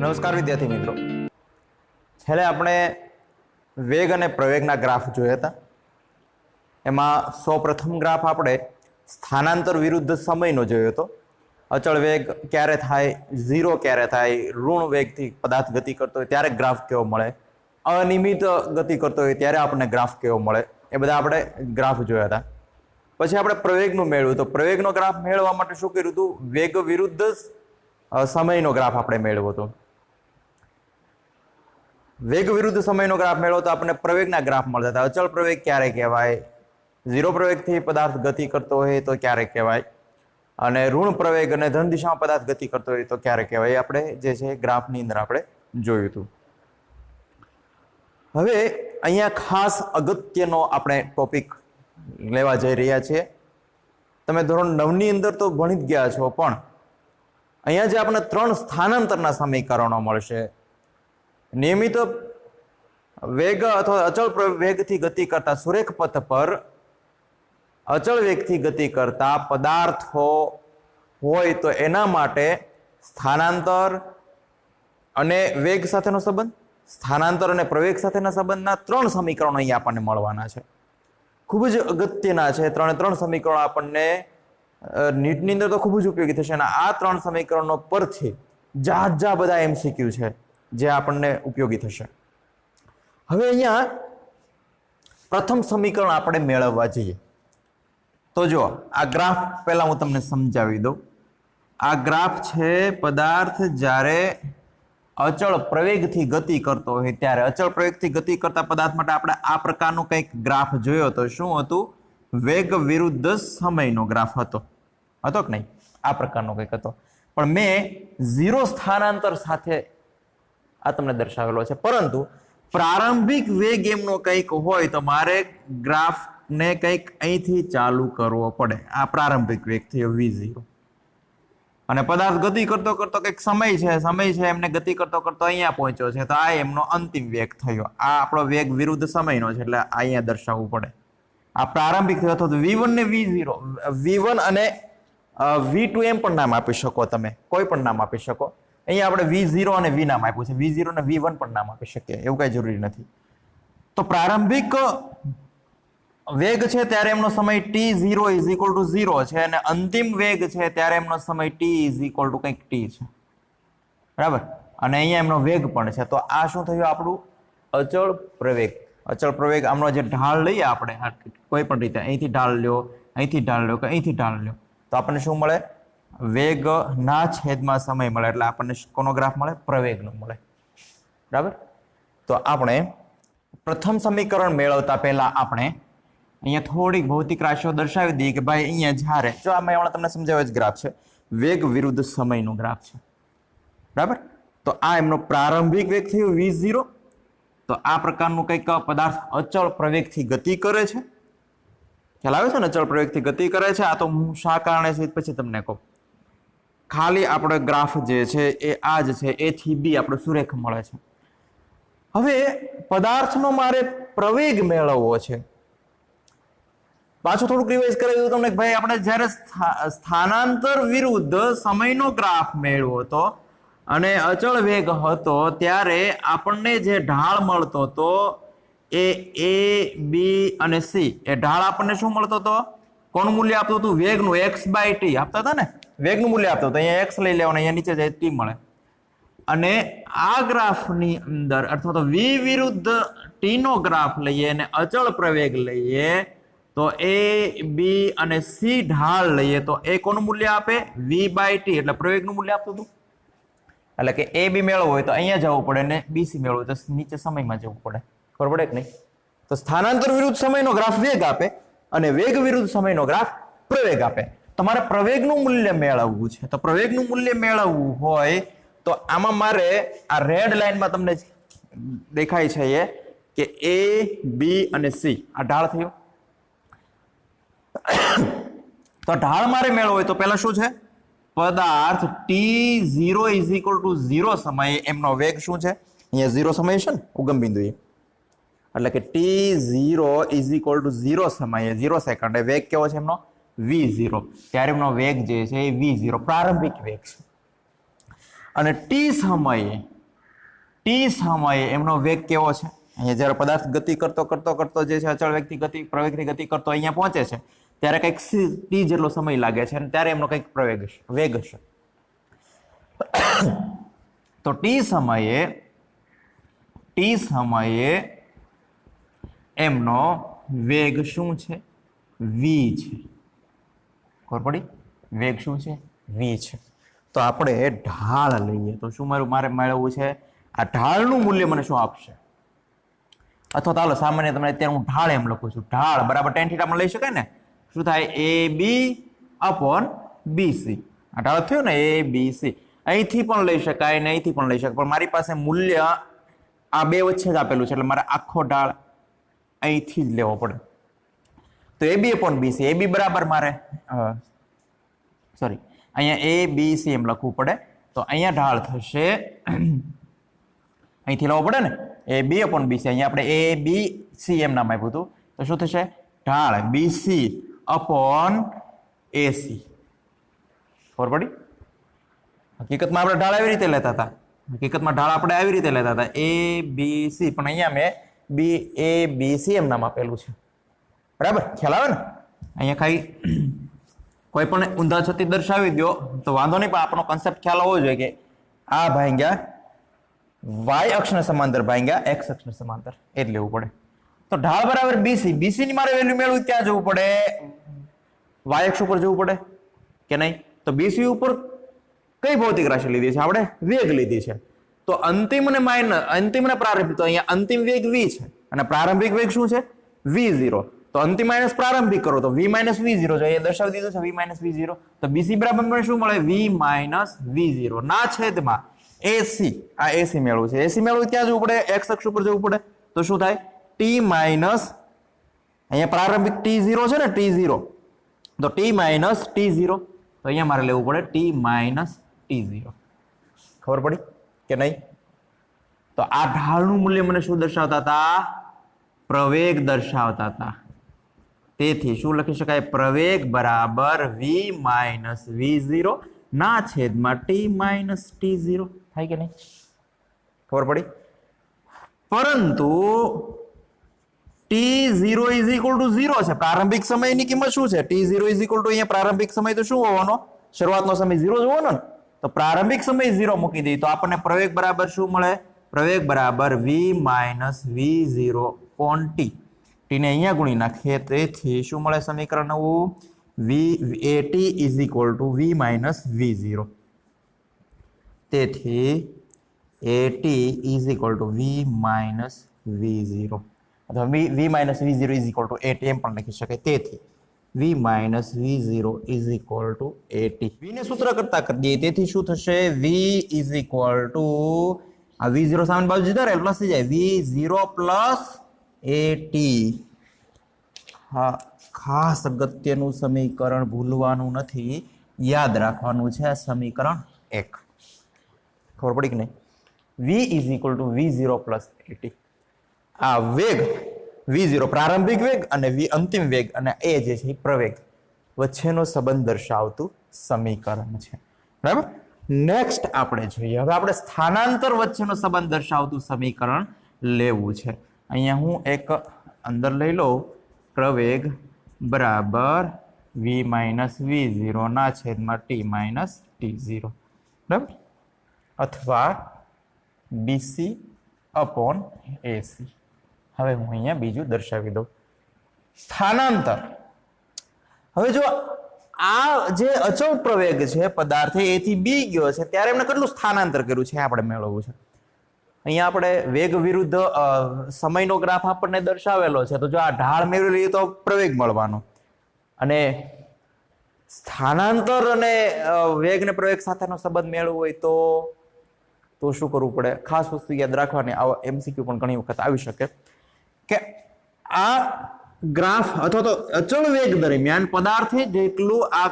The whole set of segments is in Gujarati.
નમસ્કાર વિદ્યાર્થી મિત્રો, છેલ્લે આપણે વેગ અને પ્રવેગના ગ્રાફ જોયા હતા. એમાં સૌપ્રથમ ગ્રાફ આપણે સ્થાનાંતર વિરુદ્ધ સમયનો જોયો હતો. અચળ વેગ ક્યારે થાય, ઝીરો ક્યારે થાય, ઋણ વેગથી પદાર્થ ગતિ કરતો હોય ત્યારે ગ્રાફ કેવો મળે, અનિયમિત ગતિ કરતો હોય ત્યારે આપણને ગ્રાફ કેવો મળે, એ બધા આપણે ગ્રાફ જોયા હતા. પછી આપણે પ્રવેગનું મેળવ્યું તો પ્રવેગનો ગ્રાફ મેળવવા માટે શું કર્યું હતું, વેગ વિરુદ્ધ સમયનો ગ્રાફ આપણે મેળવ્યો હતો. વેગ વિરુદ્ધ સમયનો ગ્રાફ મેળવો તો આપણને પ્રવેગના ગ્રાફ મળતા હતા. અચળ પ્રવેગ ક્યારે કહેવાય, ઝીરો પ્રવેગથી પદાર્થ ગતિ કરતો હોય તો ક્યારે કહેવાય, અને ઋણ પ્રવેગ અને ધન દિશામાં પદાર્થ ગતિ કરતો હોય તો ક્યારે કહેવાય, આપણે જે છે ગ્રાફની અંદર આપણે જોયું હતું. હવે અહીંયા ખાસ અગત્યનો આપણે ટોપિક લેવા જઈ રહ્યા છીએ. તમે ધોરણ 9ની અંદર તો ભણી જ ગયા છો, પણ અહીંયા જે આપણને 3 સ્થાનાંતરના સમીકરણો મળશે. નિયમિત વેગ અથવા અચળ વેગથી ગતિ કરતા સુરેખ પથ પર અચળ વેગથી ગતિ કરતા પદાર્થો હોય તો એના માટે સ્થાનાંતર અને વેગ સાથેનો સંબંધ, સ્થાનાંતર અને પ્રવેગ સાથેના સંબંધના 3 સમીકરણો અહીંયા આપણને મળવાના છે. ખૂબ જ અગત્યના છે. 3 સમીકરણો આપણને નીટની અંદર તો ખૂબ જ ઉપયોગી થશે, અને આ 3 સમીકરણો પરથી જા બધા MCQ છે જે આપણને ઉપયોગી થશે. હવે અહીંયા પ્રથમ સમીકરણ આપણે મેળવવા જઈએ તો જો આ ગ્રાફ પહેલા હું તમને સમજાવી દઉં. આ ગ્રાફ છે પદાર્થ જ્યારે અચળ પ્રવેગથી ગતિ કરતો હોય ત્યારે. અચળ પ્રવેગથી ગતિ કરતા પદાર્થ માટે આપણે આ પ્રકારનું કંઈક ગ્રાફ જોયો હતો. શું હતું? વેગ વિરુદ્ધ સમયનો ગ્રાફ હતો કે નહીં? આ પ્રકારનો કંઈક હતો, પણ મેં ઝીરો સ્થાનાંતર સાથે આ તમને દર્શાવેલો છે. પરંતુ પ્રારંભિક વેગ એમનો કંઈક હોય તો મારે ગ્રાફને કંઈક અહીંથી ચાલુ કરવો પડે. આ પ્રારંભિક વેગ થયો V0, અને પદાર્થ ગતિ કરતો કરતો કંઈક સમય છે એમને ગતિ કરતો કરતો અહીંયા પહોંચ્યો છે, તો આ એમનો અંતિમ વેગ થયો. આ આપણો વેગ વિરુદ્ધ સમયનો છે એટલે અહીંયા દર્શાવવું પડે. આ પ્રારંભિક થયો અથવા V1 ને V0, V1 અને V2 એમ પણ નામ આપી શકો, તમે કોઈ પણ નામ આપી શકો. અહીંયા આપણે V0 અને V નામ આપ્યું છે, V0 અને V1 પણ નામ આપી શકીએ, એવું કઈ જરૂરી નથી. તો પ્રારંભિક વેગ છે ત્યારે એમનો સમય t0 = 0 છે, અને અંતિમ વેગ છે ત્યારે એમનો સમય t = કંઈક t છે, બરાબર. અને અહીંયા એમનો વેગ પણ છે. તો આ શું થયું? આપણું અચળ પ્રવેગ. અચળ પ્રવેગ આમનો જે ઢાળ લઈએ આપણે કોઈ પણ રીતે, અહીંથી ઢાળ લ્યો, અહીંથી ઢાળ લ્યો કે અહીંથી ઢાળ લ્યો, તો આપણને શું મળે? વેગના છેદમાં સમય મળે. એટલે આપણને કોનો ગ્રાફ મળે? પ્રવેગનો મળે, બરાબર. તો આપણે પ્રથમ સમીકરણ મેળવતા પહેલા આપણે અહીંયા થોડીક ભૌતિક રાશિઓ દર્શાવી દઈએ કે ભાઈ અહીંયા જ્યારે જો આમાં હમણાં તમને સમજાવ્યો જ ગ્રાફ છે, વેગ વિરુદ્ધ સમયનો ગ્રાફ છે, બરાબર. તો આ એમનો પ્રારંભિક વેગ થયો V0. તો આ પ્રકારનું કંઈક પદાર્થ અચળ પ્રવેગથી ગતિ કરે છે. ખ્યાલ આવે છે ને? અચળ પ્રવેગથી ગતિ કરે છે. આ તો હું શા કારણે છે પછી તમને કહું. ખાલી આપણો ગ્રાફ જે છે એ આ જ છે, A થી B આપણો સુરેખ મળે છે. હવે પદાર્થનો મારે પ્રવેગ મેળવવો છે. પાછું થોડુંક રિવાઇઝ કરી દઉં તમને. ભાઈ આપણે જ્યારે સ્થાનાંતર વિરુદ્ધ સમયનો ગ્રાફ મેળવ્યો હતો અને અચળ વેગ હતો ત્યારે આપણને જે ઢાળ મળતો હતો એ A, B અને C, એ ઢાળ આપણને શું મળતો હતો? કોનું મૂલ્ય આપતું હતું? વેગનું, x/t આપતા હતા ને, વેગનું મૂલ્ય આપતું હતું. અહીંયા x લઈ લેવાનું, અહીંયા નીચે જાય t મળે. અને આ ગ્રાફની અંદર અથવા તો V વિરુદ્ધ t નો ગ્રાફ લઈએ અને અચળ પ્રવેગ લઈએ તો A, B અને C ઢાળ લઈએ તો એ કોનું મૂલ્ય આપે? V/t, એટલે પ્રવેગનું મૂલ્ય આપતું હતું. એટલે કે A, B મેળવવું હોય તો અહીંયા જવું પડે, ને BC મેળવવું હોય તો નીચે સમયમાં જવું પડે. ખબર પડે કે નહીં? તો સ્થાનાંતર વિરુદ્ધ સમયનો ગ્રાફ વેગ આપે અને વેગ વિરુદ્ધ સમયનો ગ્રાફ પ્રવેગ આપે. તમારે પ્રવેગનું મૂલ્ય મેળવવું છે. તો પ્રવેગનું મૂલ્ય મેળવવું હોય તો આમાં મારે આ રેડ લાઈનમાં તમને દેખાય છે એ કે A, B અને C આ ઢાળ થયો. તો ઢાળ મારે મેળવવો હોય તો પહેલા શું છે? પદાર્થ t0 = 0 સમયે એમનો વેગ શું છે? અહીંયા 0 સમય છે ને ઉગમ બિંદુએ, એટલે કે t0 = 0 સમયે 0 સેકન્ડે વેગ કેવો છે એમનો? V0. ત્યારે એમનો વેગ જે છે એ V0 પ્રારંભિક વેગ છે. અને t સમયે ટી સમયે એમનો વેગ કેવો છે? અહીંયા જ્યારે પદાર્થ ગતિ કરતો જે છે અચળ વેગથી ગતિ પ્રવેગથી ગતિ કરતો અહીંયા પહોંચે છે ત્યારે કંઈક ટી જેટલો સમય લાગે છે અને ત્યારે એમનો કંઈક વેગ હશે. તો ટી સમયે એમનો વેગ શું છે? v છે. ખબર પડી? વેગ શું છે? v છે. તો આપણે ઢાળ લઈએ તો શું મારે મેળવવું છે? આ ઢાળનું મૂલ્ય મને શું આપશે? અથવા ચાલો સામાન્ય તમને અત્યારે હું ઢાળ એમ લખું છું. ઢાળ બરાબર tan θ લઈ શકાય ને? શું થાય? AB upon BC. આ ઢાળ થયો ને ABC. અહીંથી પણ લઈ શકાય ને અહીંથી પણ લઈ શકાય, પણ મારી પાસે મૂલ્ય આ બે વચ્ચે જ આપેલું છે એટલે મારે આખો ઢાળ અહીંથી જ લેવો પડે. તો AB upon BC, AB બરાબર મારે સોરી અહીંયા ABC એમ લખવું પડે. તો અહીંયા ઢાળ થશે, અહીંથી લેવો પડે ને, AB upon BC. અહીંયા આપણે ABC એમ નામ આપ્યું હતું, તો શું થશે? ઢાળ BC upon AC. ખબર પડી? હકીકતમાં આપણે ઢાળ આવી રીતે લેતા હતા, આવી રીતે લેતા હતા ABC, પણ અહીંયા મેં ABC એમ નામ આપેલું છે. બરાબર? ખ્યાલ આવે ને? અહીંયા ખાલી કોઈ પણ ઊંધા છતી દર્શાવી દો તો વાંધો નહીં, પણ આપણો કન્સેપ્ટ ખ્યાલ હોવો જોઈએ કે આ ભાંગ્યા y અક્ષને સમાંતર ભાંગ્યા x અક્ષને સમાંતર એ જ લેવું પડે. તો ઢાળ બરાબર BC. BC ની મારે વેલ્યુ મેળવવી ત્યાં જવું પડે, y અક્ષ ઉપર જવું પડે કે નહીં? તો BC ઉપર કઈ ભૌતિક રાશિ લીધી છે આપણે? વેગ લીધી છે. તો અંતિમ અને પ્રારંભિક, તો અહીંયા અંતિમ વેગ v છે અને પ્રારંભિક વેગ શું છે? v0. તો અંતિમ માઇનસ પ્રારંભિક કરો તો v માઇનસ v0 જો એ દર્શાવી દીધું છે v માઇનસ v0. તો BC બરાબર મને શું મળે? v માઇનસ v0 ના છેદમાં AC. આ AC મેળવવું છે. AC મેળવવું ક્યાં જવું પડે? x અક્ષ ઉપર જવું પડે. તો શું થાય? t માઇનસ અહીંયા પ્રારંભિક t0 છે ને, t0. તો t માઇનસ t0. તો અહીંયા મારે લેવું પડે t માઇનસ t0. ખબર પડી કે નહીં? તો આ ઢાળનું મૂલ્ય મને શું દર્શાવતા હતા? પ્રવેગ દર્શાવતા હતા. તેથી શું લખી શકાય? પ્રવેગ બરાબર v માઇનસ v0 ના છેદમાં t માઇનસ t0. થાય કે નહીં? ખબર પડી? પરંતુ t0 ઇઝ ઇક્વલ ટુ 0 છે. પ્રારંભિક સમયની કિંમત શું છે? t0 ઇઝ ઇક્વલ ટુ અહીંયા પ્રારંભિક સમય તો શું હોવાનો? શરૂઆતનો સમય 0 જ હોવાનો ને. તો પ્રારંભિક સમય 0 મૂકી દઈએ તો આપણને પ્રવેગ બરાબર શું મળે? પ્રવેગ બરાબર v minus v0 on t. t ને અહીંયા ગુણી નાખીએ તેથી શું મળે સમીકરણ નવું? at is equal two v minus v0. તેથી at is equal two v minus v0 અથવા v minus v0 is equal two at એમ પણ લખી શકાય. તેથી v minus v0 is equal two at. v ને સૂત્ર કરતા કરી દઈએ તેથી શું થશે? v ઇઝ ઇક્વલ ટુ આ v0 સામે બાજુ જતા રહે પ્લસ થઈ જાય v0 પ્લસ at. હા, ખાસ અગત્યનું સમીકરણ ભૂલવાનું નથી, યાદ રાખવાનું છે. સમીકરણ 1 ખબર પડી કે નહીં? v is equal two v0 plus at. આ વેગ v0 પ્રારંભિક વેગ અને v અંતિમ વેગ અને એ જે છે પ્રવેગ વચ્ચેનો સંબંધ દર્શાવતું સમીકરણ છે. બરાબર? નેક્સ્ટ આપણે જોઈએ, હવે આપણે સ્થાનાંતર વચ્ચેનો સંબંધ દર્શાવતું સમીકરણ લેવું છે. અહીંયા હું એક અંદર લઈ લઉં, પ્રવેગ બરાબર v માઇનસ v0 ના છેદમાં t માઇનસ t0. બરાબર? અથવા BC અપોન AC. હવે હું અહીંયા બીજું દર્શાવી દઉં, સ્થાનાંતર. હવે જો આ જે અચળ પ્રવેગ છે પદાર્થ એ થી બી ગયો છે ત્યારે એમને કેટલું સ્થાનાંતર કર્યું છે આપણે મેળવવું છે. અહીંયા આપણે વેગ વિરુદ્ધ સમયનો ગ્રાફ આપણને દર્શાવેલો છે, તો જો આ ઢાળ મેળવી લઈએ તો પ્રવેગ મળવાનો, અને સ્થાનાંતર અને વેગ ને પ્રવેગ સાથેનો સંબંધ મેળવવો હોય તો શું કરવું પડે? ખાસ વસ્તુ યાદ રાખવાની, આવા MCQ પણ ઘણી વખત આવી શકે કે આ ગ્રાફ અથવા તો અચળ વેગ દરમિયાન પદાર્થે જેટલું આ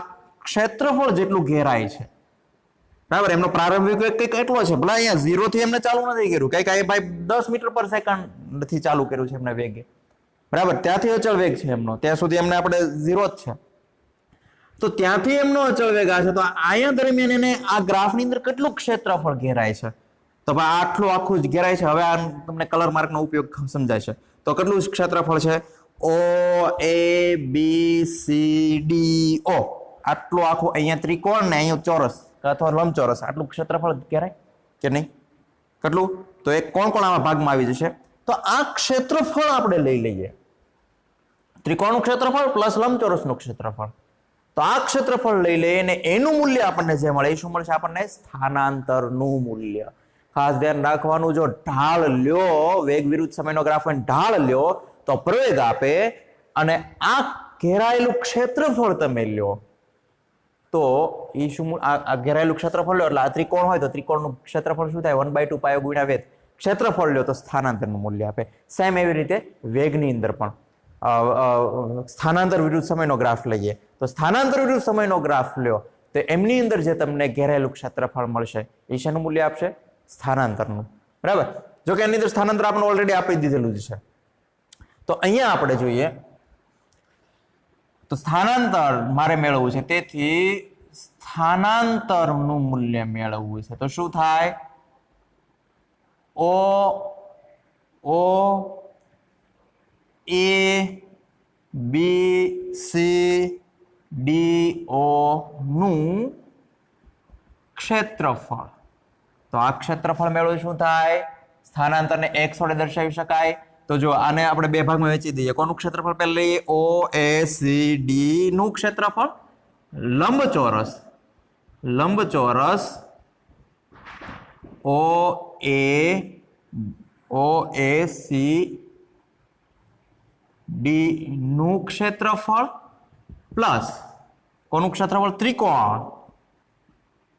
ક્ષેત્રફળ જેટલું ઘેરાય છે, બરાબર, એમનો પ્રારંભિક વેગ કંઈક એટલો છે. ભલા અહીંયા 0 થી એમને ચાલુ નથી કર્યું, કંઈક અહીં ભાઈ 10 મીટર પર સેકન્ડ થી ચાલુ કર્યું છે એમને વેગે, બરાબર, ત્યાંથી અચળ વેગ છે એમનો, ત્યાં સુધી એમને આપણે 0 જ છે. તો ત્યાંથી એમનો અચળ વેગ આ છે, તો અહીંયા દરમિયાન એને આ ગ્રાફની અંદર કેટલું ક્ષેત્રફળ ઘેરાય છે, તો આટલું આખું જ ઘેરાય છે. હવે આ તમને કલર માર્કનો ઉપયોગ સમજાય છે. તો કેટલું ક્ષેત્રફળ છે? O A B C D O. આટલું આખું અહીંયા ત્રિકોણ ને અહીંયા ચોરસ અથવા લંબચોરસ, આટલું ક્ષેત્રફળ ઘેરાય કે નહીં? કેટલું? તો એક કોણ કોણ આમાં ભાગમાં આવી જશે? તો આ ક્ષેત્રફળ આપણે લઈ લઈએ, ત્રિકોણનું ક્ષેત્રફળ પ્લસ લંબચોરસનું ક્ષેત્રફળ. તો આ ક્ષેત્રફળ લઈ લઈએ અને એનું મૂલ્ય આપણને જે મળે એ શું મળશે? આપણને સ્થાનાંતરનું મૂલ્ય. ખાસ ધ્યાન રાખવાનું, જો ઢાળ લ્યો, વેગ વિરુદ્ધ સમયનો ગ્રાફ હોય, ઢાળ લ્યો તો પ્રવેગ આપે, અને આ ઘેરાયેલું ક્ષેત્રફળ તમે લ્યો તો એ શું? આ ઘેરાયેલું ક્ષેત્રફળ લ્યો એટલે આ ત્રિકોણ હોય તો ત્રિકોણનું ક્ષેત્રફળ શું થાય? 1/2 પાયો ગુણ્યા વેગ. ક્ષેત્રફળ લ્યો તો સ્થાનાંતરનું મૂલ્ય આપે. સેમ એવી રીતે વેગની અંદર પણ સ્થાનાંતર વિરુદ્ધ સમયનો ગ્રાફ લઈએ તો સ્થાનાંતર વિરુદ્ધ સમયનો ગ્રાફ લ્યો તો એમની અંદર જે તમને ઘેરાયેલું ક્ષેત્રફળ મળશે એ શેનું મૂલ્ય આપશે? સ્થાનાંતરનું. બરાબર? જો કે એની અંદર સ્થાનાંતર આપણે ઓલરેડી આપી દીધેલું જ છે. તો અહીંયા આપણે જોઈએ તો સ્થાનાંતર મારે મેળવવું છે, તેથી સ્થાનાંતરનું મૂલ્ય મેળવવું છે. તો શું થાય? O A B C D O નું ક્ષેત્રફળ. તો આ ક્ષેત્રફળ મેળવવું શું થાય? સ્થાનાંતરને x વડે દર્શાવી શકાય. તો જો આને આપણે બે ભાગમાં વહેંચી દઈએ. કોનું ક્ષેત્રફળ પહેલા લઈએ? O A C D નું ક્ષેત્રફળ. લંબચોરસ O A C D નું ક્ષેત્રફળ પ્લસ કોનું ક્ષેત્રફળ? ત્રિકોણ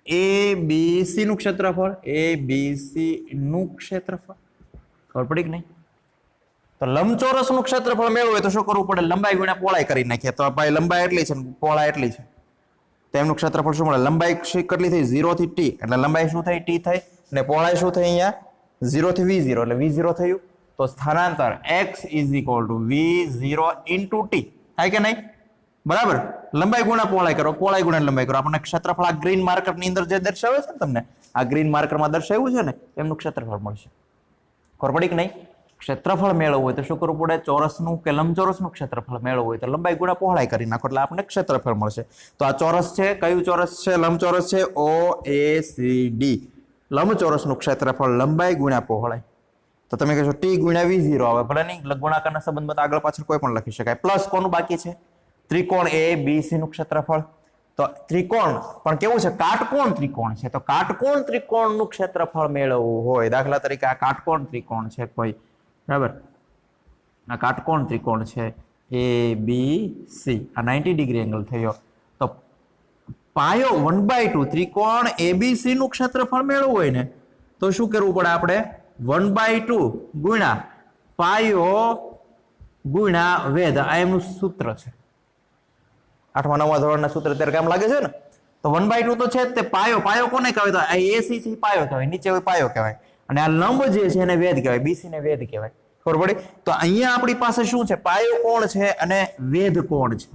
A B C નું ક્ષેત્રફળ. A B C નું ક્ષેત્રફળ. ખબર પડી કે નહીં? તો લંબચોરસનું ક્ષેત્રફળ મેળવવું હોય તો શું કરવું પડે? લંબાઈ ગુણ્યા પહોળાઈ કરી નાખીએ. તો ભાઈ લંબાઈ એટલી છે, પહોળાઈ એટલી છે, તો એમનું ક્ષેત્રફળ શું મળે? લંબાઈ કેટલી થઈ? 0 થી t, એટલે લંબાઈ શું થઈ? t થઈ, અને પહોળાઈ શું થઈ? અહીંયા 0 થી v0, એટલે v0 થયું. તો સ્થાનાંતર x v0 into t થાય કે નહીં? બરાબર? લંબાઈ ગુણ્યા પહોળાઈ કરો, પહોળાઈ ગુણ્યા લંબાઈ કરો. આપણને ક્ષેત્રફળ આ ગ્રીન માર્કર ની અંદર જે દર્શાવે છે ને, તમને આ ગ્રીન માર્કરમાં દર્શાવ્યું છે ને, એમનું ક્ષેત્રફળ મળશે. ખબર પડી કે નહીં? ક્ષેત્રફળ મેળવવું હોય તો શું કરવું પડે? ચોરસનું કે લંબચોરસનું ક્ષેત્રફળ મેળવવું હોય તો લંબાઈ ગુણ્યા પહોળાઈ કરી નાખો એટલે આપણને ક્ષેત્રફળ મળશે. તો આ ચોરસ છે, કયું ચોરસ છે? લંબચોરસ છે. O A C D લંબચોરસનું ક્ષેત્રફળ લંબાઈ ગુણ્યા પહોળાઈ. તો તમે કહેશો t ગુણ્યા v0 આવે, ભલે નહીં, ગુણાકારના સંબંધમાં આગળ પાછળ કોઈ પણ લખી શકાય. પ્લસ કોનું બાકી છે? ત્રિકોણ A B C નું ક્ષેત્રફળ. તો ત્રિકોણ પણ કેવું છે? કાટકોણ ત્રિકોણ છે. તો કાટકોણ ત્રિકોણનું ક્ષેત્રફળ મેળવવું હોય, દાખલા તરીકે આ કાટકોણ ત્રિકોણ છે કોઈ, બરાબર? આ કાટકોણ ત્રિકોણ છે A B C, આ 90 ડિગ્રી એંગલ થયો. તો પાયો 1/2 ત્રિકોણ ABC નું ક્ષેત્રફળ મેળવવું હોય ને તો શું કરવું પડે? આપણે 1/2 ગુણ્યા પાયો ગુણ્યા વેધ. આ એમનું સૂત્ર છે. 8મા 9મા ધોરણના સૂત્ર અત્યારે કામ લાગે છે ને? તો 1/2 તો છે જ તે. પાયો કોને કહેવાય? તો આ AC છે પાયો કહેવાય, નીચે હોય પાયો કહેવાય, અને આ લંબ જે છે એને વેધ કહેવાય, BC ને વેધ કહેવાય. ખબર પડી? તો અહીંયા આપણી પાસે શું છે? પાયો કોણ છે અને વેધ કોણ છે.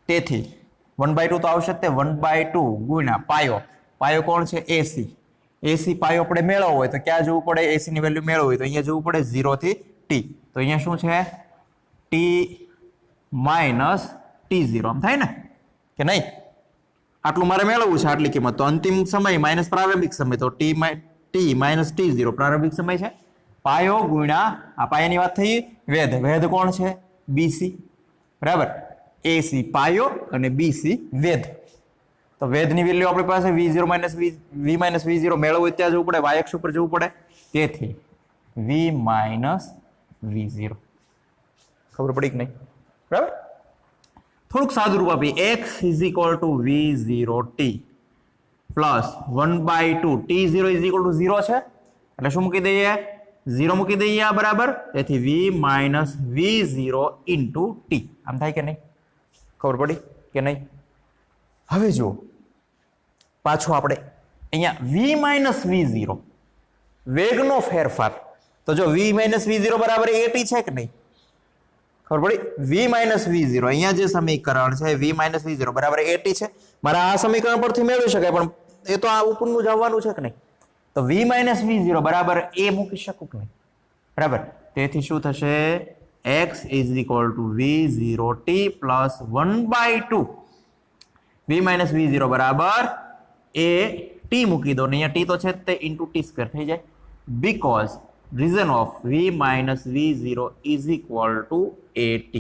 તેથી 1/2 તો આવશે તે. 1/2 ગુણ્યા પાયો કોણ છે? AC. પાયો આપણે મેળવવો હોય તો ક્યાં જવું પડે? AC ની વેલ્યુ મેળવવી હોય તો અહીંયા જવું પડે 0 થી t. તો અહીંયા શું છે? t માઇનસ t0 આમ થાય ને કે નહીં? આટલું મારે મેળવવું છે, આટલી કિંમત. તો અંતિમ સમય માઇનસ પ્રારંભિક સમય, તો t માઇનસ t0 પ્રારંભિક સમય છે. પાયો ગુણ્યા આ પાયાની વાત થઈ. વેધ કોણ છે? BC. બરાબર? AC પાયો અને BC વેધ. તો વેધની વેલ્યુ આપણી પાસે v0 minus v minus v0 મેળવવું હોય ત્યાં જવું પડે, y અક્ષ ઉપર જવું પડે. તેથી v માઇનસ v0. ખબર પડી કે નહીં? બરાબર? થોડુંક સાદું રૂપ આપી. x v0t પ્લસ 1/2 t0 0 છે એટલે શું મૂકી દઈએ? 0 મૂકી દઈએ. આ બરાબર. તેથી v minus v0 into t. આમ થાય કે નહીં? ખબર પડી કે નહીં? હવે જુઓ પાછું આપણે અહીંયા v માઇનસ v0 વેગનો ફેરફાર. તો જો v માઇનસ v0 બરાબર at છે કે નહીં? ખબર પડી? v માઇનસ v0 અહીંયા જે સમીકરણ છે v માઇનસ v0 બરાબર at છે. મારા આ સમીકરણ પરથી મેળવી શકાય, પણ એ તો આ ઉપરનું જ આવવાનું છે કે નહીં? તો v માઇનસ v0 બરાબર a મૂકી શકું કે નહીં? બરાબર, તેથી શું થશે? x is equal two v0t plus 1/2 v minus v0 બરાબર a t મૂકી દો ને અહીંયા t તો છે તે ઇન્ટુ t સ્ક્વેર થઈ જાય, because reason of v minus v0 is equal two at.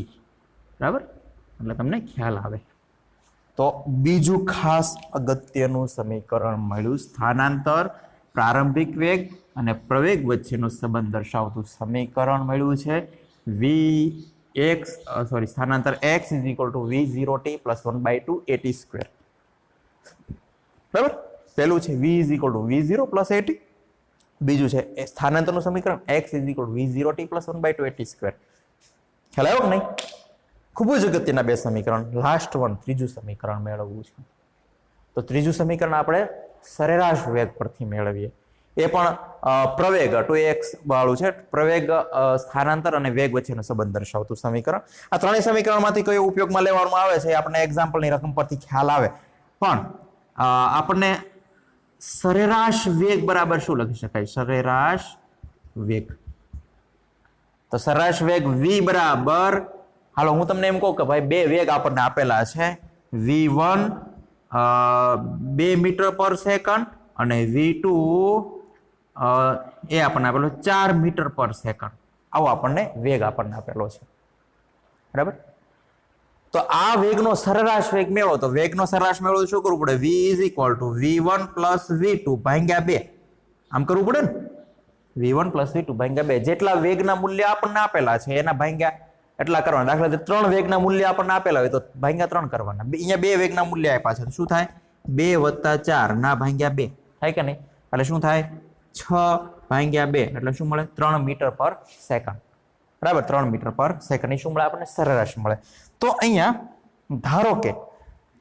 બરાબર, એટલે તમને ખ્યાલ આવે. તો બીજું ખાસ અગત્યનું સમીકરણ મળ્યું, સ્થાનાંતર, પ્રારંભિક વેગ અને પ્રવેગ વચ્ચેનો સંબંધ દર્શાવતું સમીકરણ મળ્યું છે. સ્થાનાંતર x is equal two v0t plus 1/2 at square. બરાબર, પહેલું છે v is equal two v0 plus at, બીજું છે સ્થાનાંતરનું સમીકરણ x is equal two v0t plus 1/2 at square. ખ્યાલ આવ્યો કે નહીં? ખૂબ જ અગત્યના બે સમીકરણ. લાસ્ટ વન, ત્રીજું સમીકરણ મેળવવું છે. તો ત્રીજું સમીકરણ આપણે સરેરાશ વેગ પરથી મેળવીએ. એ પણ પ્રવેગ 2x વાળું છે, પ્રવેગ, સ્થાનાંતર અને વેગ વચ્ચેનો સંબંધ દર્શાવતું સમીકરણ. આ ત્રણેય સમીકરણમાંથી કયો ઉપયોગમાં લેવામાં આવે છે આપણે એક્ઝામ્પલની રકમ પરથી ખ્યાલ આવે, પણ આપણને સરેરાશ વેગ બરાબર શું લખી શકાય? સરેરાશ વેગ. તો સરેરાશ વેગ v બરાબર, હાલો હું તમને એમ કહું કે ભાઈ બે વેગ આપણને આપેલા છે, v1 2 મીટર પર સેકન્ડ અને v2 એ આપણને આપેલો 4 મીટર પર સેકન્ડ. આવો આપણને વેગ આપણને આપેલો છે. બરાબર, તો આ વેગનો સરેરાશ વેગ મેળવો, તો વેગનો સરેરાશ મેળવો શું કરવું પડે? v is equal two v1 plus v2 ભાગ્યા 2. આમ કરવું પડે ને, v1 પ્લસ v2 ભાગ્યા 2. જેટલા વેગના મૂલ્ય આપણને આપેલા છે એના ભાગ્યા એટલા કરવાના. દાખલા તરીકે 3 વેગના મૂલ્ય આપણને આપેલા હોય તો ભાગ્યા 3 કરવાના. અહીંયા 2 વેગના મૂલ્ય આપ્યા છે, શું થાય? 2 + 4 ના ભાગ્યા 2 થાય કે નહીં? એટલે શું થાય? 6 ભાગ્યા 2 એટલે શું મળે? 3 મીટર પર સેકન્ડ. બરાબર, 3 મીટર પર સેકન્ડ. એ શું મળે આપણને? સરેરાશ મળે. તો અહીંયા ધારો કે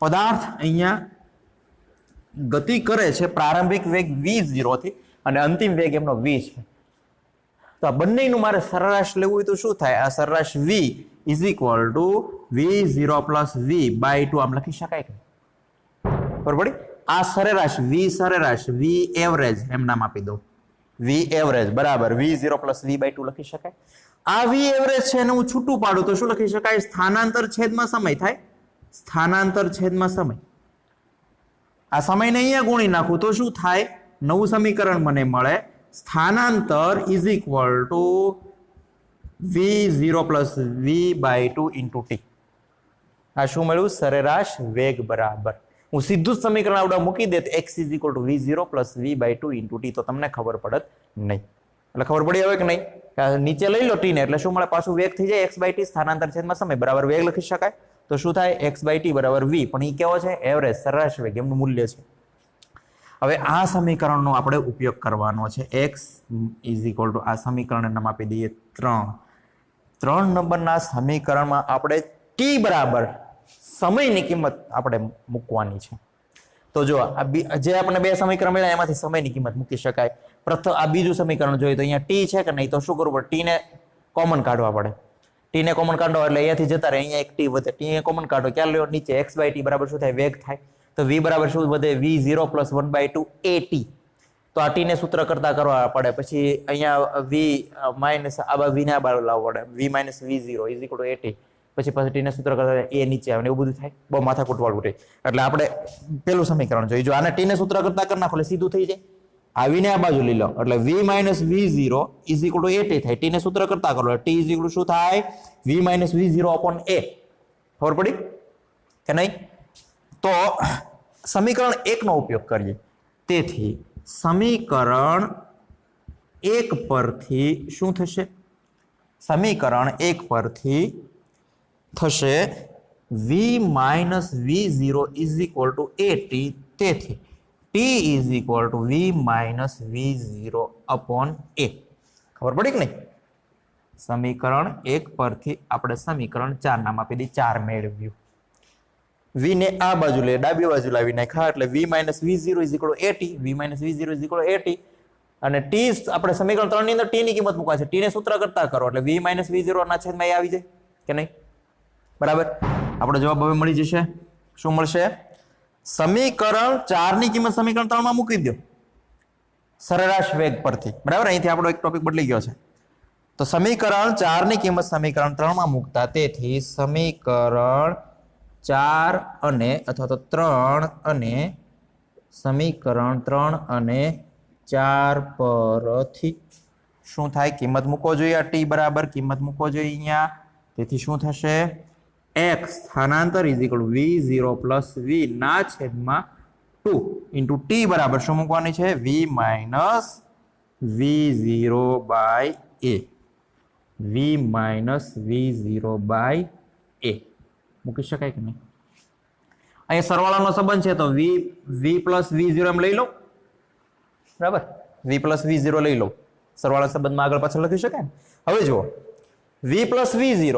પદાર્થ અહીંયા ગતિ કરે છે, પ્રારંભિક વેગ v0 થી અને અંતિમ વેગ એમનો v છે. તો આ બંનેનું મારે સરેરાશ લેવું હોય તો શું થાય? આ સરેરાશ v is equal two v0 plus v/2 આમ લખી શકાય કે? બરોબર, આ સરેરાશ v એવરેજ એમ નામ આપી દો, v એવરેજ બરાબર v0 પ્લસ v/2 લખી શકાય. આ v એવરેજ છે એને હું છૂટું પાડું તો શું લખી શકાય? સ્થાનાંતર છેદમાં સમય થાય, સ્થાનાંતર છેદમાં સમય. આ સમયને અહીંયા ગુણી નાખું તો શું થાય? નવું સમીકરણ મને મળે, સ્થાનાંતર is equal two v0 plus v/2 into t. આ શું મળ્યું? સરેરાશ વેગ બરાબર. હું સીધું જ સમીકરણ આવડા મૂકી દે તો x is equal two v0 plus v/2 into t, તો તમને ખબર પડત નહીં. એટલે ખબર પડી હવે કે નહીં? નીચે લઈ લો t ને, એટલે શું મળે? પાછું વેગ થઈ જાય x/t, સ્થાનાંતર છેદમાં સમય બરાબર વેગ લખી શકાય. તો શું થાય? x/t બરાબર v, પણ એ કેવો છે? એવરેજ, સરેરાશ વેગ, એમનું મૂલ્ય છે. હવે આ સમીકરણનો આપણે ઉપયોગ કરવાનો છે. x ઇઝ ઇક્વલ ટુ, આ સમીકરણને નામ આપી દઈએ 3 નંબરના સમીકરણમાં આપણે t બરાબર સમયની કિંમત આપણે મૂકવાની છે. તો જો જે આપણે બે સમીકરણ મળ્યા એમાંથી સમયની કિંમત મૂકી શકાય. પ્રથમ આ બીજું સમીકરણ જોઈએ તો અહીંયા t છે કે નહીં, તો શું કરવું પડે? t ને કોમન કાઢવા પડે. t ને કોમન કાઢો એટલે અહીંયાથી જતા રહે, અહીંયા એક t વધે. t ને કોમન કાઢો, ક્યાં લ્યો? નીચે. x/t બરાબર શું થાય? વેગ થાય. તો v બરાબર શું વધે? v0 plus 1/2 at. તો આ t ને સૂત્ર કરતા કરવા પડે. પછી અહીંયા v માઇનસ આ v ને આ બાજુ લાવવો પડે, v minus v0 is equal two at. પછી t ને સૂત્ર કરતા a નીચે આવે, એવું બધું થાય. બહુ માથાકૂટ વાળું રહે. એટલે આપણે પેલું સમીકરણ જોઈએ. જો આને t ને સૂત્ર કરતા કરી નાખો એટલે સીધું થઈ જાય. આવીને આ બાજુ લઈ લો એટલે v minus v0 is equal two at થાય. t ને સૂત્ર કરતા કરો એટલે t ઇઝ ઇક્વલ ટુ શું થાય? v minus v0 upon a. ખબર પડી કે નહીં? તો સમીકરણ 1 નો ઉપયોગ કરીએ. તેથી સમીકરણ 1 પરથી શું થશે? સમીકરણ 1 પરથી થશે v minus v0 is equal two at. તેથી t is equal two v minus v0 upon a. ખબર પડી કે નહીં? સમીકરણ 1 પરથી આપણે સમીકરણ 4 નામ આપી દઈએ, 4 મેળવ્યું. v ને આ બાજુ લે, ડાબી બાજુ લાવી નાખ્યા એટલે v minus v0 is equal two at. v minus v0 is equal two at. અને t આપણે સમીકરણ 3 ની અંદર t ની કિંમત મૂકવા છે. t ને સૂત્ર કરતા કરો એટલે v માઇનસ v0 ના છેદમાં a આવી જાય કે નહીં? બરાબર, આપણો જવાબ હવે મળી જશે. શું મળશે? સમીકરણ 4 ની કિંમત સમીકરણ 3 માં મૂકી દો. સરેરાશ વેગ પરથી, બરાબર. અહીંથી આપણો એક ટોપિક બદલી ગયો છે. તો સમીકરણ 4 ની કિંમત સમીકરણ 3 માં મૂકતા, તેથી સમીકરણ 4 અને અથવા તો 3 અને સમીકરણ 3 અને 4 પરથી શું થાય? કિંમત મૂકવો જોઈએ. આ ટી બરાબર કિંમત મૂકવો જોઈએ અહીંયા. તેથી શું થશે? x સ્થાનાંતર is equal two v0 plus v ના છેદમાં 2 ઇન્ટુ ટી બરાબર શું મૂકવાની છે? v minus v0 by a. v minus v0 by a મૂકી શકાય કે નહીં? અહીંયા સરવાળાનો સંબંધ છે તો v પ્લસ v0 એમ લઈ લો, બરાબર. v પ્લસ v0 લઈ લો, સરવાળા સંબંધમાં આગળ પાછળ લખી શકાય ને. હવે જુઓ, v plus v0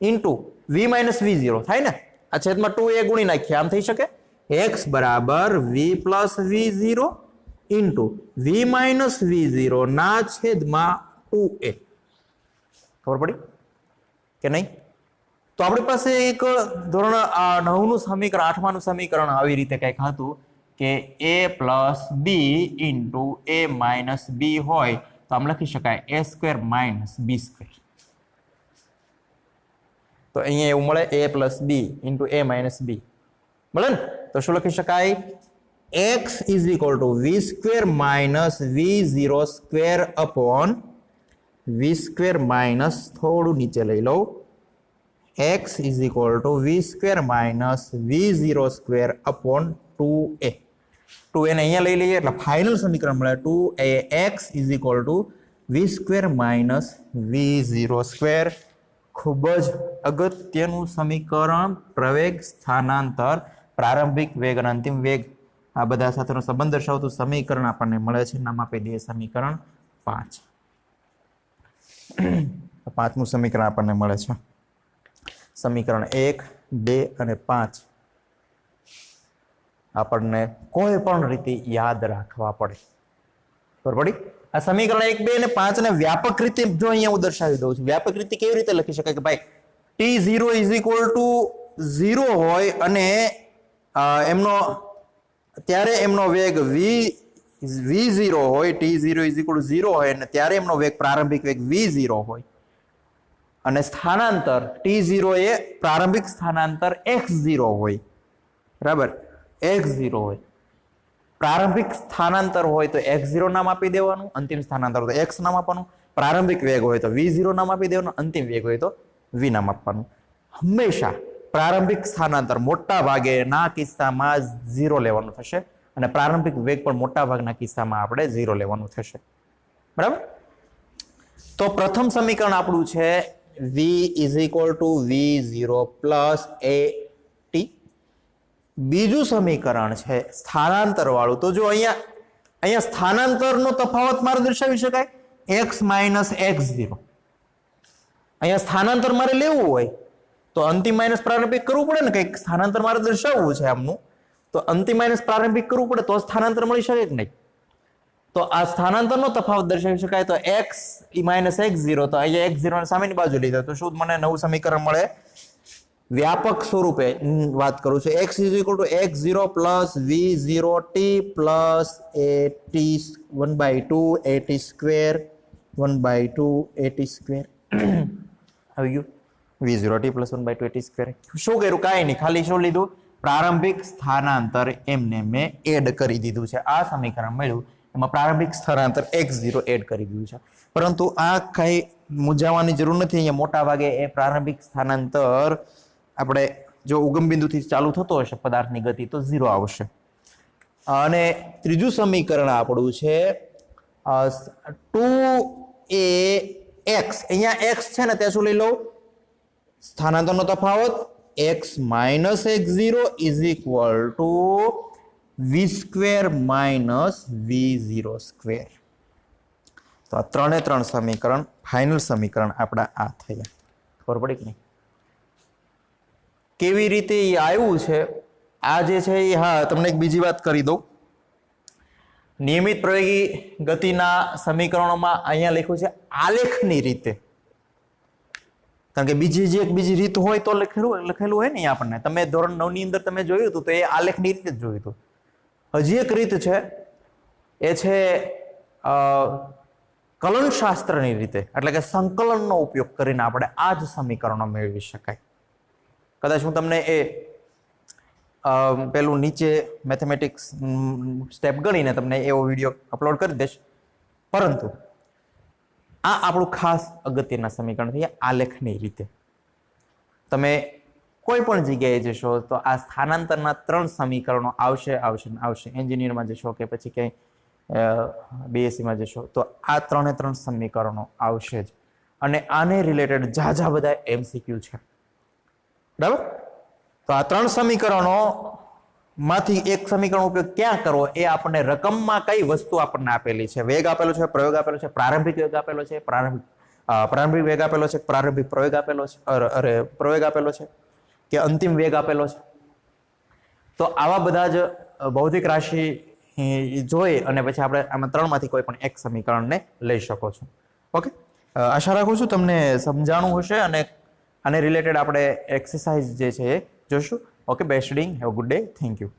into v minus v0 થાય ને. આ છેદમાં 2a ગુણી નાખીએ, આમ થઈ શકે. x બરાબર v plus v0 into v minus v0 ના છેદમાં 2a. ખબર પડી કે નહીં? તો આપણી પાસે એક ધોરણ 9 નું સમીકરણ, 8માનું સમીકરણ આવી રીતે કંઈક હતું કે a plus B into a minus B હોય તો આમ લખી શકાય a square minus B square. તો અહીંયા એવું મળે a plus B into a minus B મળે ને. તો શું લખી શકાય? x is equal to V square minus v0 square upon V square minus, થોડું નીચે લઈ લઉં, x is equal to V square minus v0 square upon 2a. 2a ને અહીંયા લઈ લઈએ એટલે ફાઇનલ સમીકરણ મળે 2ax is equal to V square minus v0 square. ખૂબ જ અગત્યનું સમીકરણ. પ્રવેગ, સ્થાનાંતર, પ્રારંભિક વેગ અને અંતિમ વેગ આ બધા સાથેનો સંબંધ દર્શાવતું સમીકરણ આપણને મળે છે. નામ આપી દઈએ સમીકરણ 5. 5મું સમીકરણ આપણને મળે છે. સમીકરણ 1, 2 અને 5 આપણને કોઈ પણ રીતે યાદ રાખવા પડે. બરાબર પડી? આ સમીકરણ 1, 2 અને 5 ને વ્યાપક રીતે જો અહીંયા હું દર્શાવી દઉં છું. વ્યાપક રીતે કેવી રીતે લખી શકાય કે ભાઈ t0 ઇઝ ઇક્વલ ટુ 0 હોય અને ત્યારે એમનો વેગ v0 હોય, t0 ઇઝ ઇક્વલ ટુ 0 હોય અને ત્યારે એમનો વેગ પ્રારંભિક વેગ v0 હોય અને સ્થાનાંતર t0 એ પ્રારંભિક સ્થાનાંતર x0 હોય, બરાબર. x0 હોય, પ્રારંભિક સ્થાનાંતર હોય તો x0 નામ આપી દેવાનું, અંતિમ સ્થાનાંતર હોય તો x નામ આપવાનું. પ્રારંભિક વેગ હોય તો v0 નામ આપી દેવાનું, અંતિમ વેગ હોય તો v નામ આપવાનું. હંમેશા પ્રારંભિક સ્થાનાંતર મોટા ભાગે ના કિસ્સામાં 0 લેવાનું થશે અને પ્રારંભિક વેગ પણ મોટા ભાગના કિસ્સામાં આપણે 0 લેવાનું થશે, બરાબર. તો પ્રથમ સમીકરણ આપણું છે v is equal two v0 plus at. બીજું સમીકરણ છે સ્થાનાંતર વાળું. તો જો અહીંયા સ્થાનાંતરનો તફાવત મારે દર્શાવી શકાય x માઇનસ x0. અહીંયા સ્થાનાંતર મારે લેવું હોય તો અંતિમ માઇનસ પ્રારંભિક કરવું પડે ને. કંઈક સ્થાનાંતર મારે દર્શાવવું છે આમનું, તો અંતિમ માઇનસ પ્રારંભિક કરવું પડે તો સ્થાનાંતર મળી શકે કે નહીં. તો આ સ્થાનાંતરનો તફાવત દર્શાવી શકાય તો x માઇનસ x0. તો અહીંયા x0 ને સામેની બાજુ લીધા તો શું મને નવું સમીકરણ મળે? વ્યાપક સ્વરૂપે વાત કરું છું. x is equal two x0 plus v0t plus at 1/2 at square 1/2 at square આવી ગયું. v0t plus 1/2 at square. શું કર્યું? કાંઈ નહીં, ખાલી શું લીધું? પ્રારંભિક સ્થાનાંતર એમને મેં એડ કરી દીધું છે. આ સમીકરણ મળ્યું એમાં પ્રારંભિક સ્થાનાંતર x0 એડ કરી દીધું છે. પરંતુ આ કઈ મૂંઝાવાની જરૂર નથી. અહીંયા મોટા ભાગે એ પ્રારંભિક સ્થાનાંતર આપણે જો ઉગમ બિંદુથી ચાલુ થતો હશે પદાર્થની ગતિ તો 0 આવશે. અને ત્રીજું સમીકરણ આપણું છે 2ax. અહીંયા x છે ને ત્યાં શું લઈ લો? સ્થાનાંતરનો તફાવત x માઇનસ x0 is equal to V square minus v0 square. તો આ 3 સમીકરણ ફાઇનલ સમીકરણ આપણા આ થયા. ખબર પડી કે નહીં? કેવી રીતે એ આવ્યું છે આ જે છે એ, હા તમને એક બીજી વાત કરી દઉં. નિયમિત પ્રવેગી ગતિના સમીકરણોમાં અહીંયા લખ્યું છે આલેખની રીતે. કારણ કે બીજી રીત હોય તો લખેલું હોય ને આપણને. તમે ધોરણ 9 ની અંદર તમે જોયું હતું તો એ આલેખની રીતે જ જોયું હતું. હજી એક રીત છે, એ છે કલનશાસ્ત્રની રીતે એટલે કે સંકલનનો ઉપયોગ કરીને આપણે આ જ સમીકરણો મેળવી શકાય. કદાચ હું તમને એ પેલું નીચે મેથેમેટિક્સ સ્ટેપ ગણીને તમને એવો વિડીયો અપલોડ કરી દઈશ. પરંતુ આ આપણું ખાસ અગત્યના સમીકરણ છે આલેખની રીતે. તમે કોઈ પણ જગ્યાએ જશો તો આ સ્થાનાંતરના 3 સમીકરણો આવશે. એન્જિનિયરમાં જશો કે પછી ક્યાંય બીએસસીમાં જશો તો આ 3 સમીકરણો આવશે જ. અને આને રિલેટેડ ઝાઝા બધા MCQ છે. બરાબર? તો આ 3 સમીકરણો માંથી એક સમીકરણ ઉપયોગ ક્યાં કરવો એ આપણને રકમમાં કઈ વસ્તુ આપણને આપેલી છે. વેગ આપેલો છે, પ્રયોગ આપેલો છે, પ્રારંભિક વેગ આપેલો છે, પ્રારંભિક વેગ આપેલો છે, પ્રારંભિક પ્રયોગ આપેલો છે, પ્રયોગ આપેલો છે કે અંતિમ વેગ આપેલો છે. તો આવા બધા જ ભૌતિક રાશિ જોઈ અને પછી આપણે આમાં 3 માંથી કોઈ પણ એક સમીકરણને લઈ શકો છો. ઓકે, આશા રાખું છું તમને સમજાણું હશે અને આને રિલેટેડ આપણે એક્સરસાઇઝ જે છે એ જોશું. Okay, best reading, have a good day, thank you.